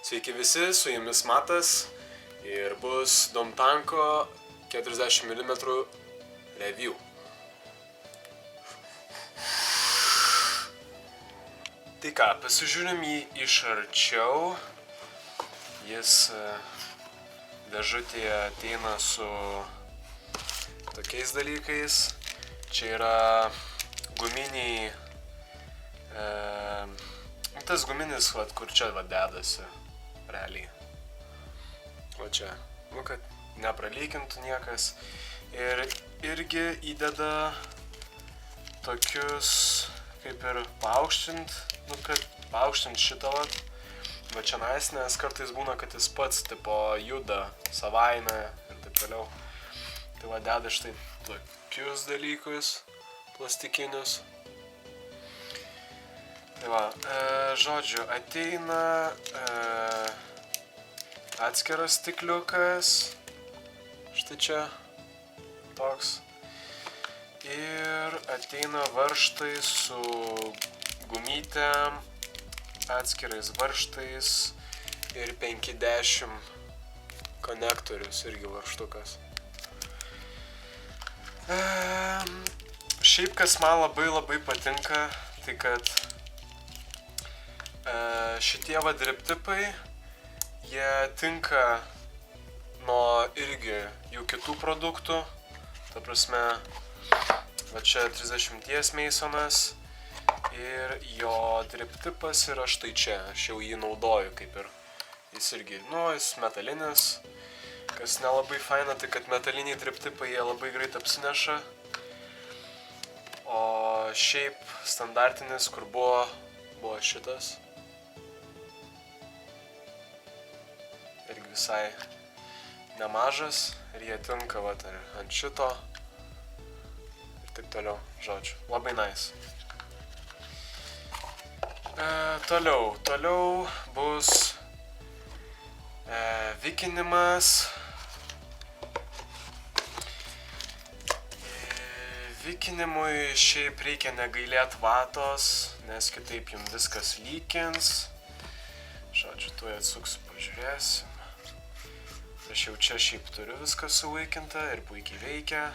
Sveiki visi, su jumis Matas ir bus Domtanko 40 mm review. Tai ką, pasižiūrim jį iš arčiau. Jis dėžutėje ateina su tokiais dalykais. Čia yra guminiai, tas guminis, kur čia dedasi, realiai. O čia, kad nepralykintų niekas. Ir irgi įdeda tokius, kaip ir paaukštint, kad paaukštint šitą va čia nais, nes kartais būna, kad jis pats tipo juda savaime ir taip toliau. Tai va deda štai tokius dalykus plastikinius. Tai va, žodžiu, ateina atskiras stikliukas, štai čia toks, ir ateina varžtai su gumytėm, atskirais varžtais ir 50 konektorius irgi varžtukas. Šiaip kas man labai patinka, tai kad šitie va driptipai, jie tinka nuo irgi jų kitų produktų. Ta prasme, va čia 30 Masonas ir jo driptipas yra štai čia. Aš jau jį naudoju kaip ir. Jis irgi, jis metalinis. Kas nelabai faina, tai kad metaliniai driptipai jie labai greit apsineša. O šiaip standartinis, kur buvo šitas. Irgi visai nemažas ir jie tinka vat ant šito ir taip toliau, žodžiu, labai nice. Toliau bus vikinimas. Vikinimui šiaip reikia negailėt vatos, nes kitaip jums viskas lykins. Žodžiu, tuoj atsuksiu, pažiūrėsim. Aš jau čia šiaip turiu viską suvaikinta ir puikiai veikia.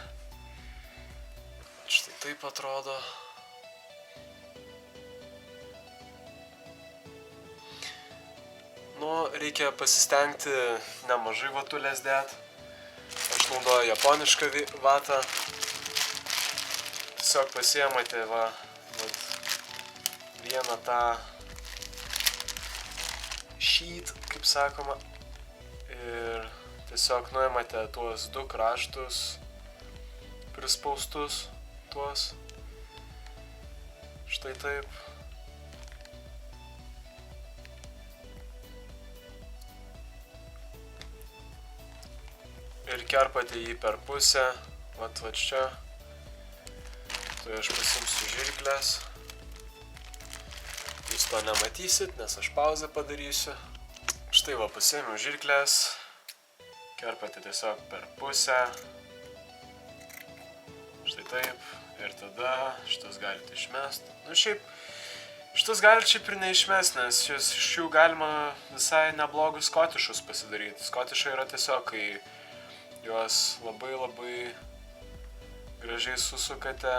Štai taip atrodo. Reikia pasistengti nemažai vatulės dėt. Aš naudoju japonišką vatą. Tiesiog pasiemate vieną tą sheet, kaip sakoma. Ir tiesiog nuimate tuos du kraštus prispaustus tuos. Štai taip. Ir kerpate jį per pusę. Va čia. Tai aš pasimsiu žirklės. Jūs to nematysit, nes aš pauzę padarysiu. Štai va, pasiėmiau žirklės, kerpate tiesiog per pusę, štai taip, ir tada šitas galite išmest. Šiaip, šitas galite šiaip ir neišmest, nes iš jų galima visai neblogus skotišus pasidaryti. Skotišai yra tiesiog, kai juos labai gražiai susukate,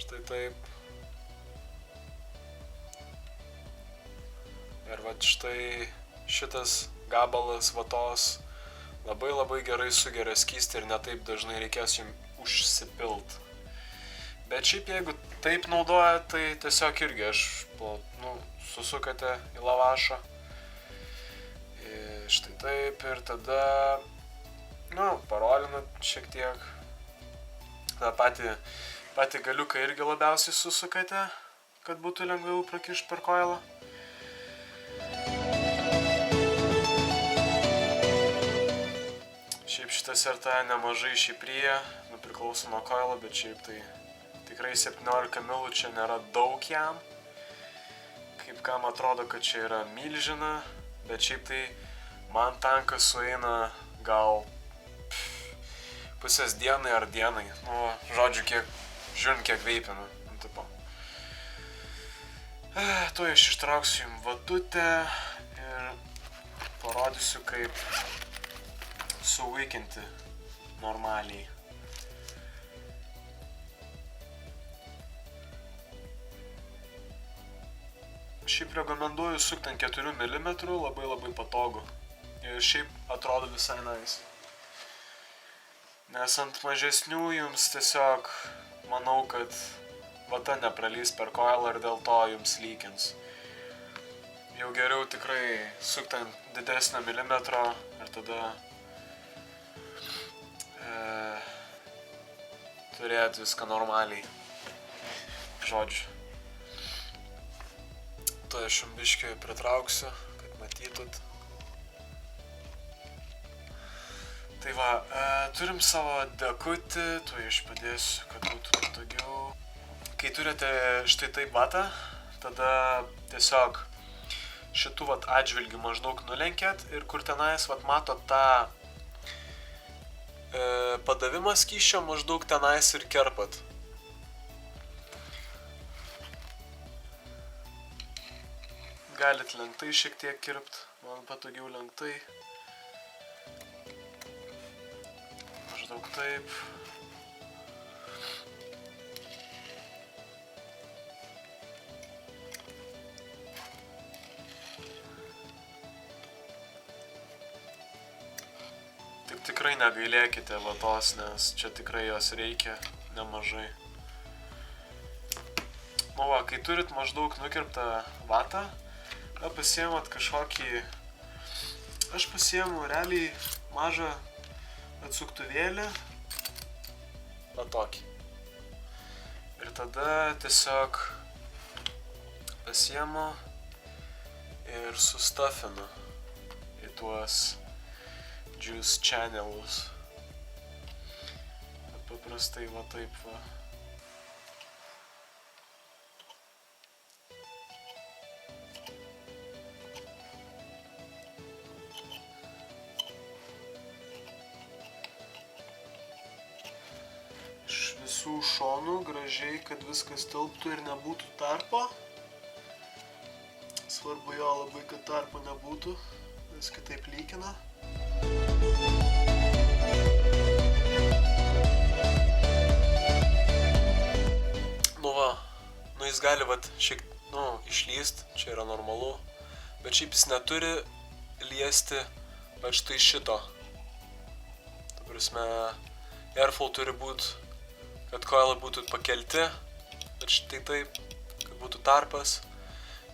štai taip. Ir va štai šitas gabalas vatos labai gerai sugeria skystį ir netaip dažnai reikės jums užsipilt. Bet šiaip jeigu taip naudojat, tai tiesiog irgi susukate į lavašą. Ir štai taip ir tada, parolinat šiek tiek. Na, patį galiuką irgi labiausiai susukate, kad būtų lengviau prakišti per koilą. Šiaip šitas RTA nemažai šiprija, priklauso nuo koilo, bet šiaip tai tikrai 17 milų čia nėra daug jam. Kaip kam atrodo, kad čia yra milžina, bet šiaip tai man tankas sueina gal pusės dienai ar dienai. Žodžiu, žiūrint kiek veipinu. tuoj aš ištrauksiu jums vadutę ir parodysiu, kaip suveikinti normaliai. Šiaip rekomenduoju sukti ant 4 mm, labai patogu. Ir šiaip atrodo visai nice. Nes ant mažesnių jums tiesiog manau, kad vata nepralys per koilą ir dėl to jums lykins. Jau geriau tikrai sukti ant didesnio milimetro ir tada turėti viską normaliai. Žodžiu. To aš jums biškį pritrauksiu, kad matytut. Tai va, turim savo dekutį, tuoj aš padėsiu, kad būtų patogiau. Kai turite štai taip vatą, tada tiesiog šitų vat atžvilgių maždaug nulenkėt ir kur tenais vat matot tą padavimą skysčio maždaug tenais ir kerpat. Galit lenktai šiek tiek kirpt, man patogiau lenktai. Maždaug taip. Tik tikrai negailėkite vatos, nes čia tikrai jos reikia nemažai. Nu va, kai turit maždaug nukirptą vatą, pasiėmat kažkokį, aš pasiėmu realiai mažą atsuktuvėlį, va tokį. Ir tada tiesiog pasiėmu ir sustafinu į tuos juice channelus. Paprastai va taip va. Visų šonų gražiai, kad viskas tilptų ir nebūtų tarpo. Svarbu jo labai, kad tarpo nebūtų, nes kitaip lykina. Nu va, jis gali vat šiek, išlyst, čia yra normalu, bet šiaip jis neturi liesti vat štai šito. Ta prasme, airflow turi būt, kad koilai būtų pakelti, ir štai taip, kad būtų tarpas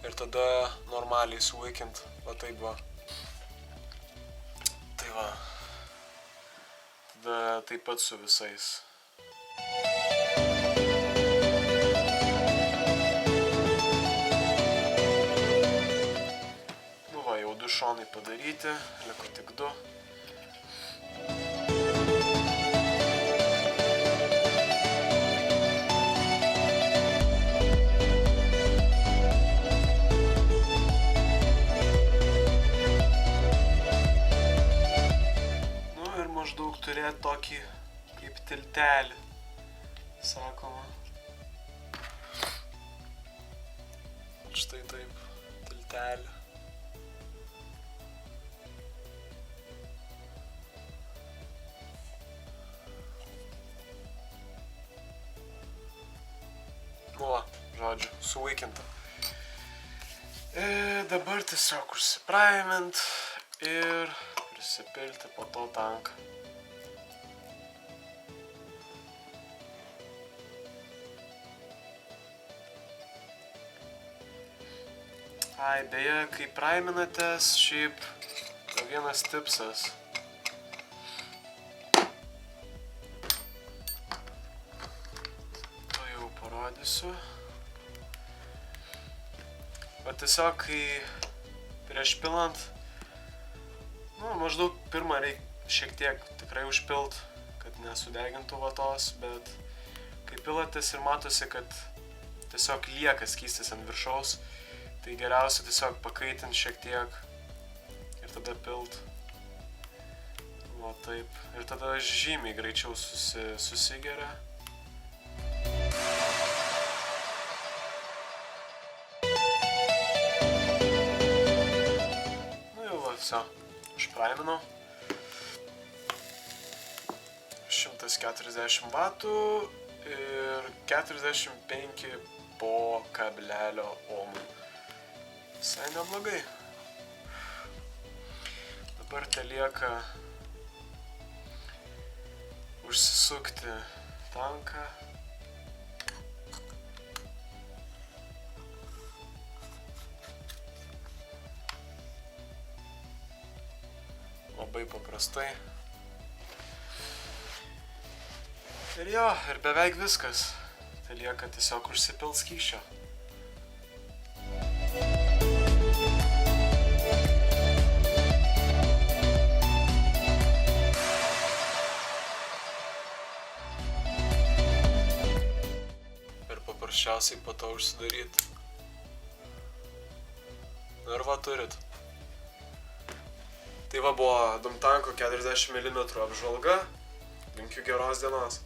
ir tada normaliai suvaikint, va taip va. Tai va, tada taip pat su visais. Nu va, jau 2 šonai padaryti, liko tik 2. Maždaug turėti tokį kaip tiltelį, sakoma. Štai taip, tiltelį. Nu va, žodžiu, suvaikinta. Dabar tiesiog užsipraimint ir prisipilti po to tanką. Ai, beje, kai praiminatės, šiaip vienas tipsas. To jau parodysiu. O tiesiog, kai prieš pilant, maždaug pirmą reikia šiek tiek tikrai užpilt, kad nesudegintų vatos, bet kai pilatės ir matosi, kad tiesiog lieka skystis ant viršaus, tai geriausia tiesiog pakaitinti šiek tiek ir tada pilt. Va taip. Ir tada žymiai greičiau susigeria. Viso, išpraiminau. 140 vatų ir 45 po kablelio ohmų. Visai neblogai. Dabar telieka užsisukti tanką. Labai paprastai. Ir jo, ir beveik viskas. Tai lieka tiesiog užsipilt skysčio. Ir paprasčiausiai po to užsidaryti. Ir va turit. Tai va buvo Dumtanko 40 mm apžvalga. Linkiu geros dienos.